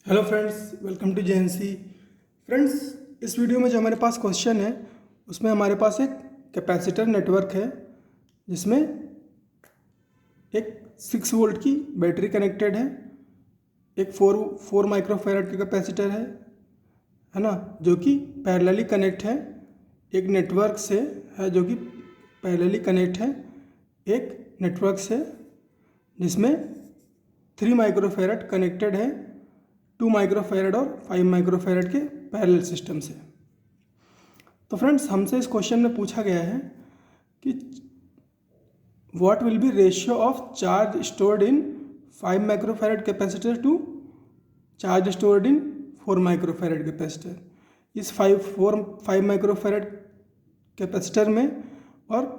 Hello friends, welcome to JNC. Friends, इस video में जो हमारे पास क्वेश्चन है उसमें हमारे पास एक कैपेसिटर नेटवर्क है जिसमें एक 6 वोल्ट की बैटरी कनेक्टेड है, एक 4 माइक्रोफैरड का कैपेसिटर है ना, जो कि पैरेलली कनेक्ट है एक नेटवर्क से, है जो कि पैरेलली कनेक्ट है एक नेटवर्क से जिसमें 3 माइक्रोफैरड कनेक्टेड है 2 माइक्रोफैरड और 5 माइक्रोफैरड के पैरेलल सिस्टम से। तो फ्रेंड्स, हमसे इस क्वेश्चन में पूछा गया है कि what will be ratio of charge stored in 5 microfarad capacitor to charge stored in 4 microfarad capacitor. इस 5 माइक्रोफैरड कैपेसिटर में और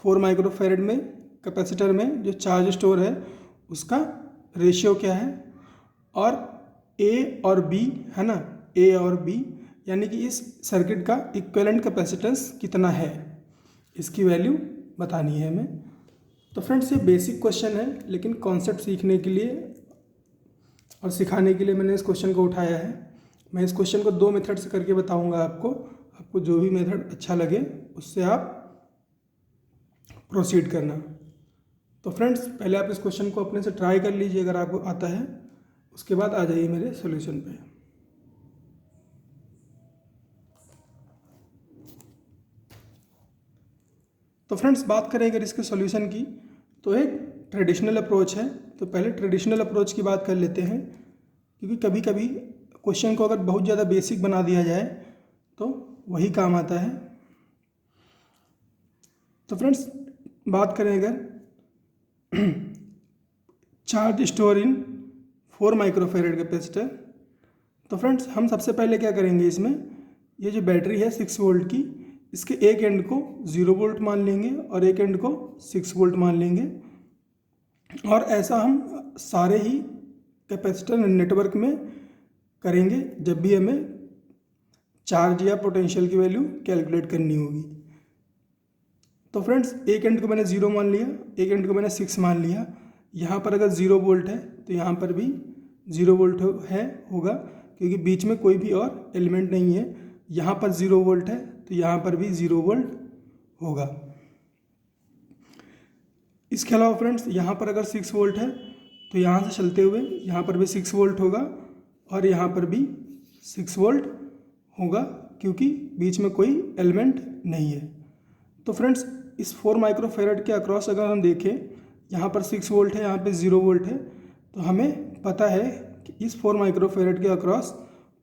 4 माइक्रोफैरड में कैपेसिटर में जो चार्ज स्टोर है उसका रेशियो क्या है, और ए और बी है ना, ए और बी यानी कि इस सर्किट का इक्विवेलेंट कैपेसिटेंस कितना है, इसकी वैल्यू बतानी है हमें। तो फ्रेंड्स, ये बेसिक क्वेश्चन है, लेकिन कॉन्सेप्ट सीखने के लिए और सिखाने के लिए मैंने इस क्वेश्चन को उठाया है। मैं इस क्वेश्चन को 2 मेथड से करके बताऊंगा आपको जो भी मेथड अच्छा लगे उससे आप प्रोसीड करना। तो फ्रेंड्स, पहले आप इस क्वेश्चन को अपने से ट्राई कर लीजिए, अगर आपको आता है उसके बाद आ जाइए मेरे सॉल्यूशन पे। तो फ्रेंड्स, बात करें अगर इसके सॉल्यूशन की, तो एक ट्रेडिशनल अप्रोच है। तो पहले ट्रेडिशनल अप्रोच की बात कर लेते हैं, क्योंकि कभी कभी क्वेश्चन को अगर बहुत ज़्यादा बेसिक बना दिया जाए तो वही काम आता है। तो फ्रेंड्स, बात करें अगर charge store in 4 microfarad capacitor, तो फ्रेंड्स हम सबसे पहले क्या करेंगे, इसमें ये जो बैटरी है 6 वोल्ट की, इसके एक एंड को 0 वोल्ट मान लेंगे और एक एंड को 6 वोल्ट मान लेंगे। और ऐसा हम सारे ही कैपेसिटर नेटवर्क में करेंगे जब भी हमें चार्ज या पोटेंशियल की वैल्यू कैलकुलेट करनी होगी। तो फ्रेंड्स, एक एंड को मैंने 0 मान लिया, एक एंड को मैंने 6 मान लिया। यहाँ पर अगर 0 वोल्ट है तो यहाँ पर भी 0 वोल्ट होगा, क्योंकि बीच में कोई भी और एलिमेंट नहीं है। यहाँ पर 0 वोल्ट है तो यहाँ पर भी 0 वोल्ट होगा। इसके अलावा फ्रेंड्स, यहाँ पर अगर 6 वोल्ट है तो यहाँ से चलते हुए यहाँ पर भी 6 वोल्ट होगा और यहाँ पर भी 6 वोल्ट होगा, क्योंकि बीच में कोई एलिमेंट नहीं है। तो फ्रेंड्स, इस 4 माइक्रोफैरड के अक्रॉस अगर हम देखें, यहाँ पर 6 वोल्ट है, यहाँ पे 0 वोल्ट है, तो हमें पता है कि इस 4 माइक्रोफैरड के अक्रॉस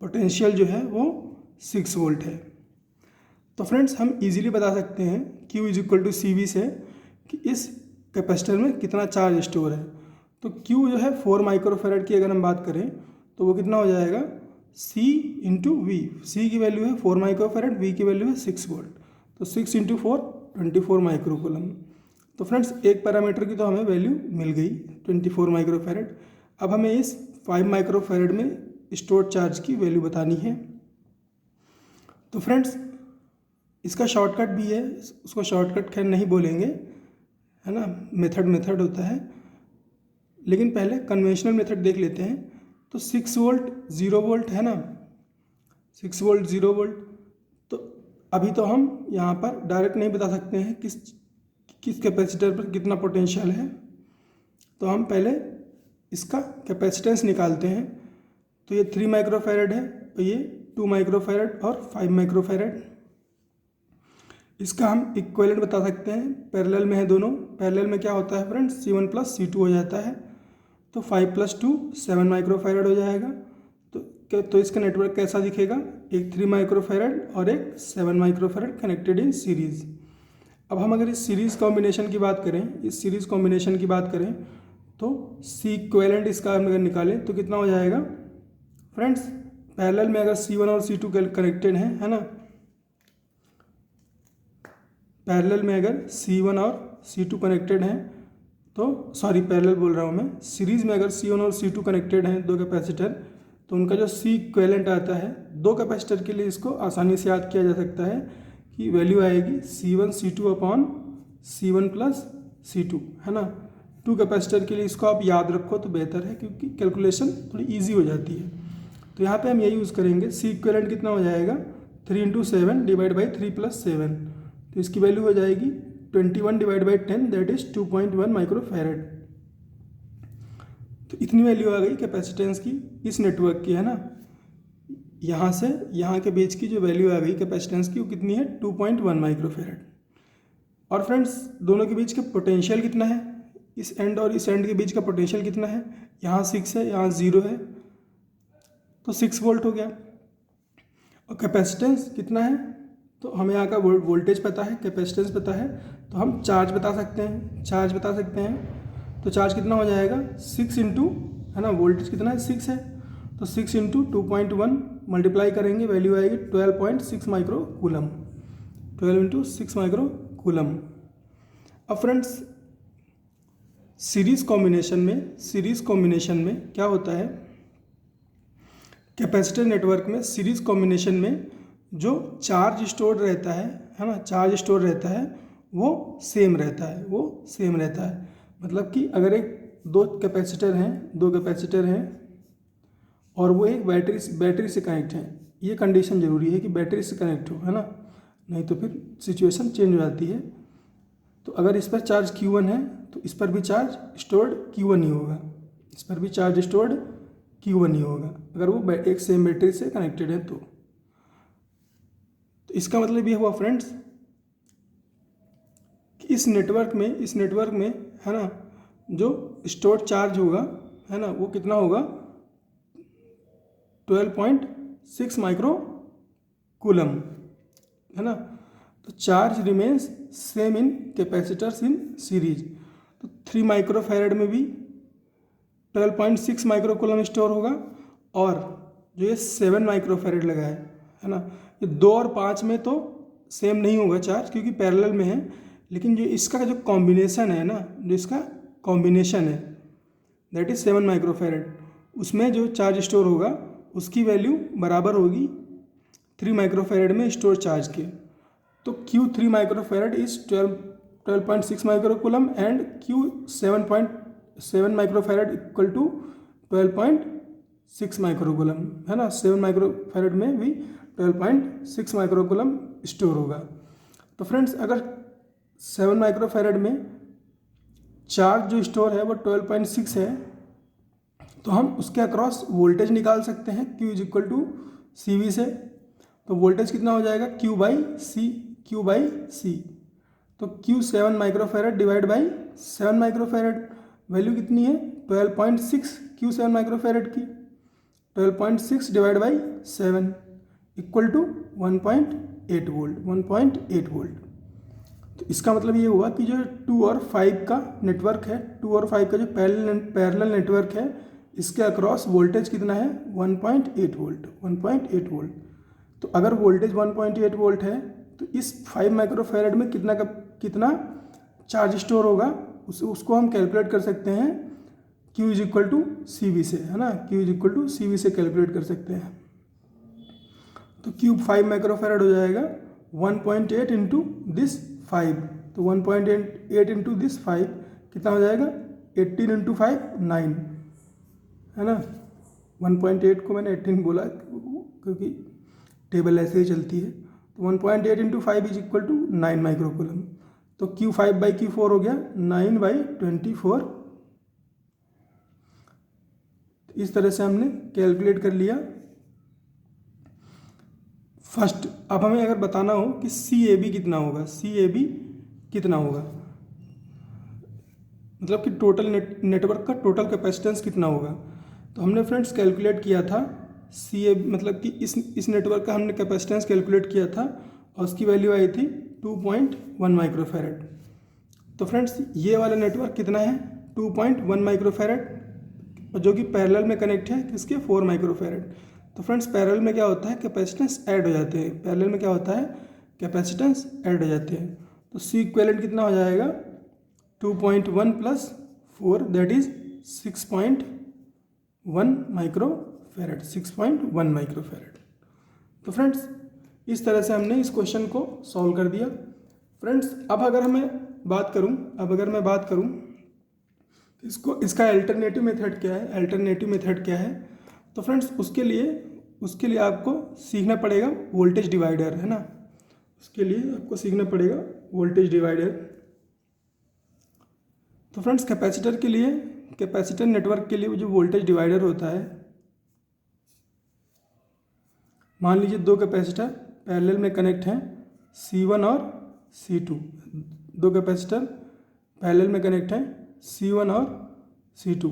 पोटेंशियल जो है वो 6 वोल्ट है। तो फ्रेंड्स, हम इजीली बता सकते हैं Q is equal to CV से कि इस कैपेसिटर में कितना चार्ज स्टोर है। तो Q जो है 4 माइक्रोफैरड की अगर हम बात करें तो वो कितना हो जाएगा, C इंटू वी। C की वैल्यू है 4 माइक्रोफैरड, V की वैल्यू है 6 वोल्ट, तो 6 इंटू 4 24 माइक्रोकूलम। तो फ्रेंड्स, एक पैरामीटर की तो हमें वैल्यू मिल गई 24 माइक्रोफैरड। अब हमें इस 5 माइक्रोफैरड में स्टोर्ड चार्ज की वैल्यू बतानी है। तो फ्रेंड्स, इसका शॉर्टकट भी है, उसको शॉर्टकट खैर नहीं बोलेंगे, है ना, मेथड होता है, लेकिन पहले कन्वेंशनल मेथड देख लेते हैं। तो 6 वोल्ट 0 वोल्ट है ना, 6 वोल्ट 0 वोल्ट, तो अभी तो हम यहाँ पर डायरेक्ट नहीं बता सकते हैं किस कैपेसिटर पर कितना पोटेंशियल है। तो हम पहले इसका कैपेसिटेंस निकालते हैं। तो ये 3 माइक्रोफैरड है और ये 2 माइक्रोफैरड और 5 माइक्रोफैरड। इसका हम इक्विवेलेंट बता सकते हैं, पैरेलल में है दोनों। पैरेलल में क्या होता है फ्रेंड्स, C1 प्लस C2 हो जाता है। तो 5 प्लस 2 7 माइक्रोफैरड हो जाएगा। तो इसका नेटवर्क कैसा दिखेगा, एक 3 माइक्रोफैरड और एक 7 माइक्रोफैरड कनेक्टेड इन सीरीज़। अब हम अगर इस सीरीज़ कॉम्बिनेशन की बात करें, इस सीरीज़ कॉम्बिनेशन की बात करें तो C इक्विवेलेंट इसका हम अगर निकालें तो कितना हो जाएगा फ्रेंड्स, पैरेलल में अगर C1 और C2 कनेक्टेड है ना, पैरेलल में अगर C1 और C2 कनेक्टेड हैं, तो सॉरी पैरेलल बोल रहा हूँ मैं, सीरीज़ में अगर C1 और C2 कनेक्टेड हैं दो कैपेसिटर, तो उनका जो C इक्विवेलेंट आता है, दो कैपेसिटर के लिए इसको आसानी से याद किया जा सकता है कि वैल्यू आएगी C1 C2 upon C1 plus C2, है ना। 2 कैपेसिटर के लिए इसको आप याद रखो तो बेहतर है, क्योंकि कैलकुलेशन थोड़ी ईजी हो जाती है। तो यहाँ पे हम ये यूज़ करेंगे, सी इक्विवेलेंट कितना हो जाएगा 3 इंटू 7 डिवाइड बाई 3 प्लस 7, तो इसकी वैल्यू हो जाएगी 21 divide by 10 that is 2.1 microfarad. तो इतनी वैल्यू आ गई कैपेसिटेंस की इस नेटवर्क की, है ना। यहाँ से यहाँ के बीच की जो वैल्यू आ गई कैपेसिटेंस की वो कितनी है 2.1 माइक्रोफैरड। और फ्रेंड्स दोनों के बीच का पोटेंशियल कितना है, इस एंड और इस एंड के बीच का पोटेंशियल कितना है, यहाँ 6 है यहाँ 0 है, तो 6 वोल्ट हो गया। और कैपेसिटेंस कितना है, तो हमें यहाँ का वोल्टेज पता है, कैपेसिटेंस पता है, तो हम चार्ज बता सकते हैं, तो चार्ज कितना हो जाएगा 6 इंटू, है ना, वोल्टेज कितना है 6 है, तो 6 इंटू 2.1 मल्टीप्लाई करेंगे, वैल्यू आएगी 12.6 micro coulomb, 12 into 6 micro coulomb. अब फ्रेंड्स सीरीज कॉम्बिनेशन में क्या होता है, कैपेसिटर नेटवर्क में सीरीज कॉम्बिनेशन में जो चार्ज स्टोर रहता है ना, चार्ज स्टोर रहता है वो सेम रहता है, मतलब कि अगर दो कैपेसिटर हैं और वो एक बैटरी से कनेक्ट हैं, ये कंडीशन ज़रूरी है कि बैटरी से कनेक्ट हो, है ना, नहीं तो फिर सिचुएशन चेंज हो जाती है। तो अगर इस पर चार्ज Q1 है तो इस पर भी चार्ज स्टोर्ड Q1 ही होगा, अगर वो एक सेम बैटरी से कनेक्टेड है तो इसका मतलब ये हुआ फ्रेंड्स कि इस नेटवर्क में है ना, जो स्टोर्ड चार्ज होगा, है ना, वो कितना होगा 12.6 माइक्रो कूलम, है ना। तो charge remains same in capacitors in series, तो 3 माइक्रोफैरड में भी 12.6 माइक्रो कूलम स्टोर होगा, और जो ये 7 माइक्रोफैरड लगा है ना, ये 2 और 5 में तो सेम नहीं होगा चार्ज क्योंकि पैरेलल में है, लेकिन जो इसका जो कॉम्बिनेशन है ना, दैट इज़ 7 माइक्रोफैरड, उसमें जो चार्ज स्टोर होगा उसकी वैल्यू बराबर होगी 3 माइक्रोफैरड में स्टोर चार्ज के। तो Q3 microfarad is 12.6 micro coulomb and Q7.7 microfarad equal to 12.6 micro coulomb, है ना। 7 माइक्रोफैरड में भी 12.6 माइक्रो कूलम स्टोर होगा। तो फ्रेंड्स अगर 7 माइक्रोफैरड में चार्ज जो स्टोर है वो 12.6 है, तो हम उसके अक्रॉस वोल्टेज निकाल सकते हैं Q is equal to CV से। तो वोल्टेज कितना हो जाएगा Q बाई C, तो Q 7 microfarad divide by 7 microfarad, value कितनी है 12.6 Q 7 माइक्रोफैरड की, 12.6 divide by 7 equal to 1.8 volt. तो इसका मतलब ये हुआ कि जो 2 और 5 का नेटवर्क है, 2 और 5 का जो पैरेलल नेटवर्क है, इसके अक्रॉस वोल्टेज कितना है 1.8 वोल्ट। तो अगर वोल्टेज 1.8 वोल्ट है तो इस 5 माइक्रोफैरड में कितना चार्ज स्टोर होगा, उसको हम कैलकुलेट कर सकते हैं Q is equal to CV से, है ना, Q is equal to CV से कैलकुलेट कर सकते हैं। तो Q 5 माइक्रोफैरड हो जाएगा 1.8 इंटू दिस 5, तो 1.8 इंटू दिस 5 कितना हो जाएगा 18 इंटू 5 9, है ना। 1.8 को मैंने 18 बोला क्योंकि टेबल ऐसे ही चलती है। तो 1.8 into 5 is equal to 9 micro coulomb, तो Q5 बाई Q4 हो गया 9 बाई 24। इस तरह से हमने कैलकुलेट कर लिया फर्स्ट। अब हमें अगर बताना हो कि CAB कितना होगा, मतलब कि टोटल नेटवर्क का टोटल कैपेसिटेंस कितना होगा, तो हमने फ्रेंड्स कैलकुलेट किया था CAB, मतलब कि इस नेटवर्क का हमने कैपेसिटेंस कैलकुलेट किया था और उसकी वैल्यू आई थी 2.1 माइक्रोफैरड। तो फ्रेंड्स ये वाला नेटवर्क कितना है 2.1 माइक्रोफैरड, जो कि पैरेलल में कनेक्ट है किसके 4 माइक्रोफैरड। तो फ्रेंड्स पैरेलल में क्या होता है कैपेसिटेंस ऐड हो जाते हैं, तो C इक्विवेलेंट कितना हो जाएगा 2.1 प्लस 4 दैट इज 6.1 माइक्रोफैरड। तो फ्रेंड्स इस तरह से हमने इस क्वेश्चन को सॉल्व कर दिया। फ्रेंड्स अब अगर मैं बात करूं इसका अल्टरनेटिव मेथड क्या है, तो फ्रेंड्स उसके लिए आपको सीखना पड़ेगा वोल्टेज डिवाइडर, है ना। उसके लिए आपको सीखना पड़ेगा वोल्टेज डिवाइडर। तो फ्रेंड्स कैपेसिटर नेटवर्क के लिए जो वोल्टेज डिवाइडर होता है, मान लीजिए दो कैपेसिटर पैरेलल में कनेक्ट हैं, C1 और C2। दो कैपेसिटर पैरेलल में कनेक्ट हैं, C1 और C2,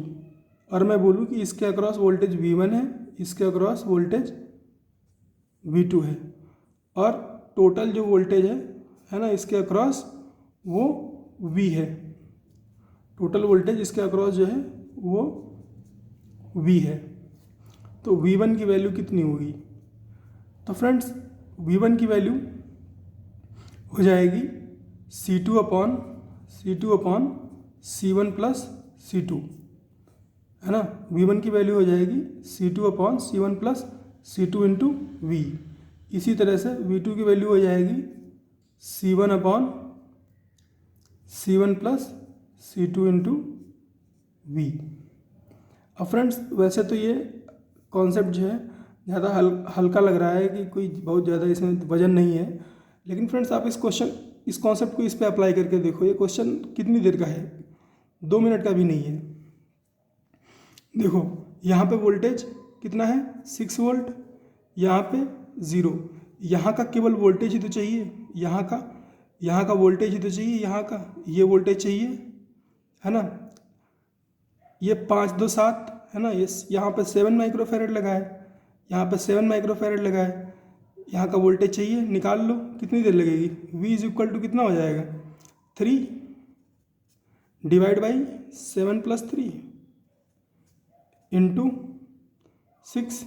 और मैं बोलूँ कि इसके अक्रॉस वोल्टेज V1 है, इसके अक्रॉस वोल्टेज V2 है, और टोटल जो वोल्टेज है ना, इसके अक्रॉस वो V है। टोटल वोल्टेज इसके अक्रॉस जो है वो V है। तो V1 की वैल्यू कितनी होगी? तो फ्रेंड्स V1 की वैल्यू हो जाएगी C2 upon C1 plus C2, है ना। V1 की वैल्यू हो जाएगी C2 upon C1 plus C2 into V। इसी तरह से V2 की वैल्यू हो जाएगी C1 upon C1 plus C2 into V। अब फ्रेंड्स वैसे तो ये कॉन्सेप्ट जो है ज़्यादा हल्का लग रहा है कि कोई बहुत ज़्यादा इसमें वजन नहीं है, लेकिन फ्रेंड्स आप इस कॉन्सेप्ट को इस पे अप्लाई करके देखो। ये क्वेश्चन कितनी देर का है? 2 मिनट का भी नहीं है। देखो यहाँ पे वोल्टेज कितना है? 6 वोल्ट, यहाँ पे 0। यहाँ का केवल वोल्टेज ही तो चाहिए, यहाँ का वोल्टेज ही तो चाहिए, यहाँ का ये वोल्टेज चाहिए, है ना। ये 5 2 7 है ना, ये यहाँ पे 7 माइक्रोफैरड लगा है, यहाँ पे 7 माइक्रोफैरड लगा है, यहाँ का वोल्टेज चाहिए, निकाल लो कितनी देर लगेगी। V इज इक्वल टू कितना हो जाएगा? 3 divide by 7 plus 3 into 6,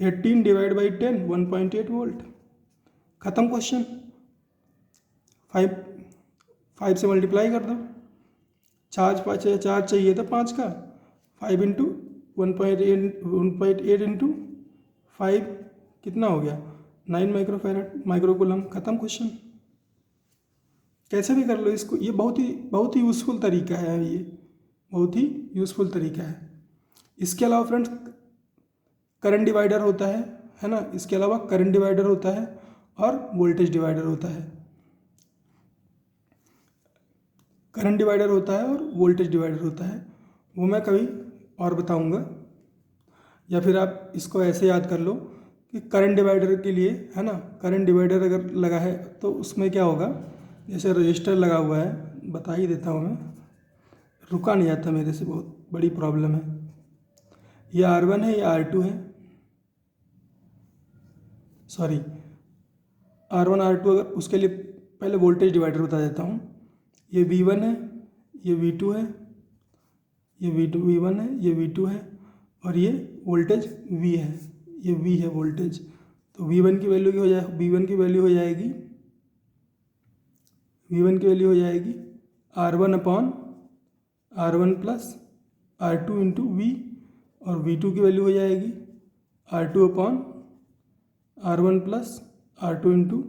18 divide by 10 1.8 volt. ख़त्म क्वेश्चन। 5 से मल्टीप्लाई कर दो। चार्ज चाहिए था 5 का, 5 इंटू 1.8 इंटू 5 कितना हो गया? 9 माइक्रोकूलम। ख़त्म क्वेश्चन। कैसे भी कर लो इसको, ये बहुत ही यूज़फुल तरीका है, ये बहुत ही यूज़फुल तरीका है। इसके अलावा फ्रेंड्स करंट डिवाइडर होता है ना। इसके अलावा करंट डिवाइडर होता है और वोल्टेज डिवाइडर होता है। करंट डिवाइडर होता है और वोल्टेज डिवाइडर होता है, वो मैं कभी और बताऊंगा। या फिर आप इसको ऐसे याद कर लो कि करंट डिवाइडर के लिए, है ना, करंट डिवाइडर अगर लगा है तो उसमें क्या होगा, जैसे रजिस्टर लगा हुआ है, बता ही देता हूँ मैं, रुका नहीं जाता मेरे से, बहुत बड़ी प्रॉब्लम है। ये R1 है, ये R2 है, सॉरी R1 R2। अगर उसके लिए पहले वोल्टेज डिवाइडर बता देता हूँ। ये V1 है, ये V2 है, ये V1 है, ये V2 है, और ये वोल्टेज V है, ये V है वोल्टेज। तो V1 की वैल्यू हो जाए, V1 की वैल्यू हो जाएगी R1 upon R1 plus R2 into V, और V2 की वैल्यू हो जाएगी R2 upon R1 plus R2 into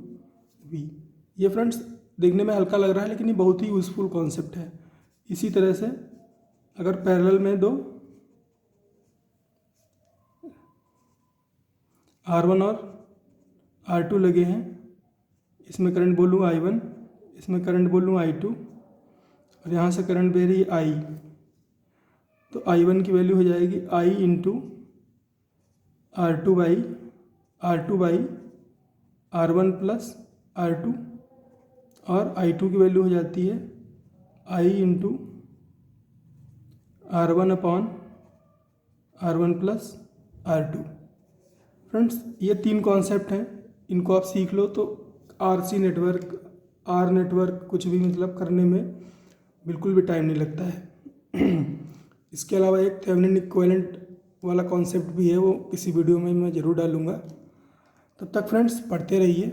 V। ये फ्रेंड्स देखने में हल्का लग रहा है, लेकिन ये बहुत ही यूज़फुल कॉन्सेप्ट है। इसी तरह से अगर पैरेलल में दो R1 और R2 लगे हैं, इसमें करंट बोलूँ I1, इसमें करंट बोलूँ I2, और यहाँ से करंट बह रही है I, तो I1 की वैल्यू हो जाएगी I into R2 by R1 plus R2, और I2 की वैल्यू हो जाती है I into R1 upon R1 plus R2। Friends ये 3 कॉन्सेप्ट हैं, इनको आप सीख लो तो RC नेटवर्क, R नेटवर्क कुछ भी मतलब करने में बिल्कुल भी टाइम नहीं लगता है। इसके अलावा एक थेवेनिन इक्विवेलेंट वाला कॉन्सेप्ट भी है, वो किसी वीडियो में मैं ज़रूर डालूँगा। तब तक फ्रेंड्स पढ़ते रहिए।